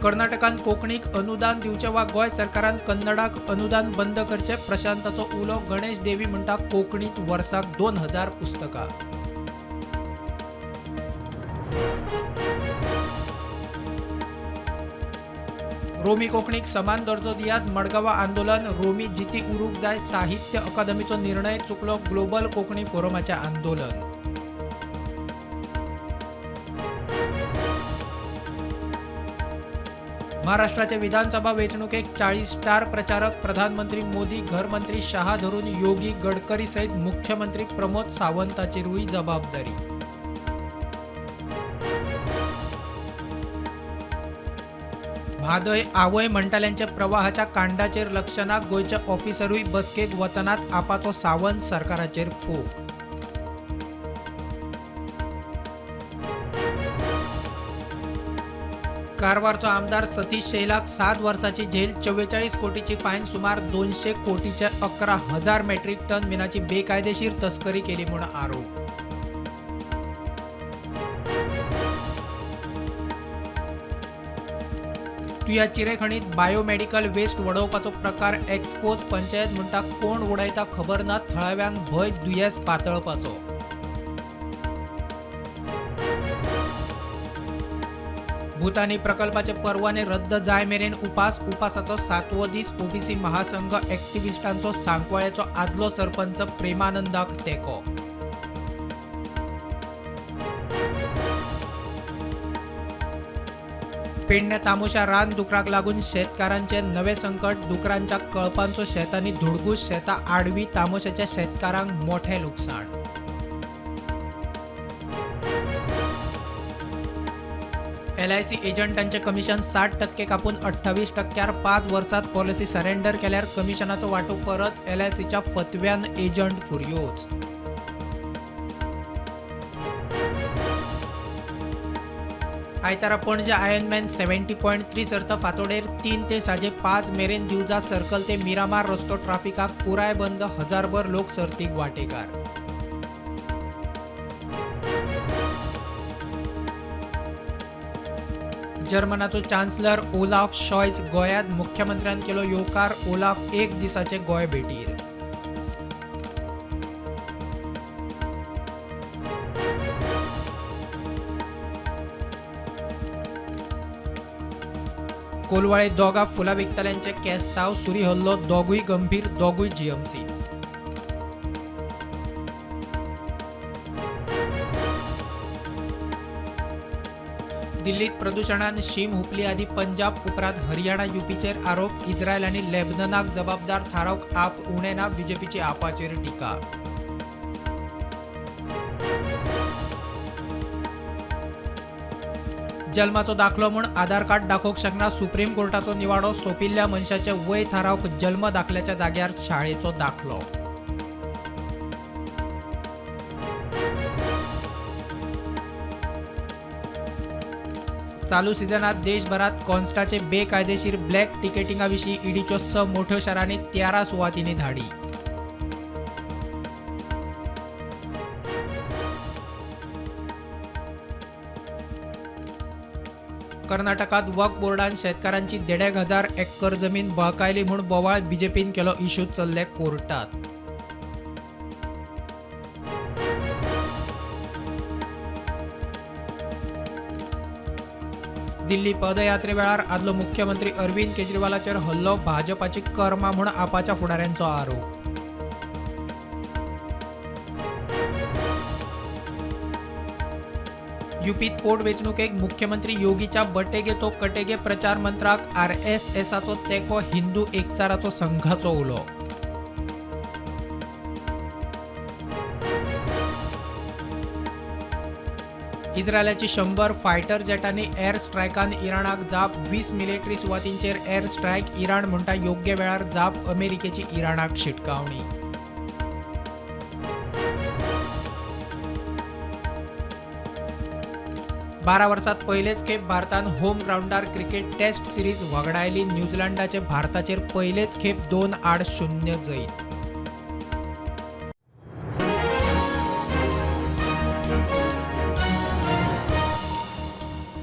कर्नाटकान कोंकणीक अनुदान दिवचे वा गोंय सरकारान कन्नडाक अनुदान बंद करचे, प्रशांताचो उलो. गणेश देवी म्हणटा कोंकणीत वर्साक 2000 पुस्तकां. रोमी कोंकणीक समान दर्जो दियात, मडगांवां आंदोलन. रोमी जिती उरूंक जाय, साहित्य अकादमीचो निर्णय चुकलो. ग्लोबल कोंकणी फोरमाचें आंदोलन. महाराष्ट्राचे विधानसभा वेंचणुकेक 40 स्टार प्रचारक. प्रधानमंत्री मोदी, घरमंत्री शाह धरून योगी, गडकरी सयत मुख्यमंत्री प्रमोद सावंताचेरूय जबाबदारी. म्हादय आवय म्हणटाल्यांचे प्रवाहाच्या कांडाचेर लक्ष ना. गोंयचे ऑफिसरूय बसकेक वचनात, आपाचो सावंत सरकाराचेर फोग. कारवारचो आमदार सतीश शैलाक 7 वर्सांची जेल, 44 कोटीची फायन. सुमार 200 कोटीचे 11,000 मेट्रिक टन मिनाची बेकायदेशीर तस्करी केली म्हूण आरोप. तुया चिरेखणीत बायोमेडिकल वेस्ट वडोवपाचो प्रकार एक्सपोज. पंचायत म्हणटा कोण उडयता खबर ना, थळाव्यांक भंय दुयेंस पातळपाचो. भूतानी प्रकल्पाचे परवाने रद्द जाय मेरेन उपास. उपासाचो 7वो दीस. ओबीसी महासंघ एक्टिव्हिस्टांचो सांकवाळेचो आदलो सरपंच प्रेमानंदाक तेंको. पेडण्या तामोशा रान दुकराक लागून शेतकारांचे नवे संकट. दुकरांच्या कळपांचो शेतांनी धुडगूस. शेतां आडवी, तामोशाच्या शेतकारांक मोठे लुकसाण. LIC एजंटांचे कमिशन 60% कापून 28%. 5 वर्सात पॉलिसी सरेंडर केल्यार कमिशनाचो वांटो परत. LICच्या फतव्यान एजंट फुर्योज. आयतारा पणजे आयर्नमॅन 70.3 सर्त फातोडेर 3 ते सांजे 5 मेरेन. दिवजा सर्कल ते मिरामार रस्तो ट्राफिकाक पुराय बंद. हजारभर लोक सर्तीक वांटेकार. जर्मनाचो चान्सलर ओलाफ शॉयझ गोंयांत. मुख्यमंत्र्यान केलो येवकार. ओलाफ 1 दिसाचे गोंय भेटीर. कोलवाळे दोगा फुलां विकतल्यांचे केस्तांव. सुरी हल्लो. दोगूय गंभीर, दोगूय GMC. दिल्लीत प्रदूषणान शीम हुपली. आदी पंजाब उपरांत हरियाणा UPचेर आरोप. इस्रायल आनी लेबननाक जबाबदार थारावंक आप उणें ना. BJPची आपाचेर टिका. जल्माचो दाखलो म्हूण आधार कार्ड दाखोवंक शकना. सुप्रीम कोर्टाचो निवाडो. सोंपिल्ल्या मनशाचे वय थारावंक जल्म दाखल्याच्या जाग्यार शाळेचो दाखलो. चालू सिजनात देशभरात कॉन्स्टाचे बेकायदेशीर ब्लॅक टिकेटिंगा विशीं ईडीच्यो 6 मोठ्यो शारांनी 13 सुवातींनी धाडी. कर्नाटकात वक्फ बोर्डान शेतकारांची 1,500 एकर जमीन बळकायली म्हूण बोवाळ. BJPन केलो इश्यू चल्ले कोर्टात. दिल्ली पदयात्रे वेळार आदलो मुख्यमंत्री अरविंद केजरीवालाचेर हल्लो. भाजपाची कर्मा म्हूण आपाच्या फुडाऱ्यांचो आरोप. UPत पोट वेंचणुकेक मुख्यमंत्री योगीच्या बटेगे तो कटेगे. प्रचार मंत्राक RSSाचो तेंको. हिंदू एकचाराचो संघाचो उलो. इस्रायलाची 100 फायटर जेटांनी एअर स्ट्रायकान इराणाक जाप. 20 मिलिटरी सुवातींचेर एअर स्ट्रायक. इराण म्हणटा योग्य वेळार जाप. अमेरिकेची इराणाक शिटकावणी. 12 वर्सांत पयलेच खेप भारतान होम ग्राउंडार क्रिकेट टेस्ट सिरीज वगडायली. न्यूझीलंडाचे भारताचेर पयलेच खेप 2-0 जैत.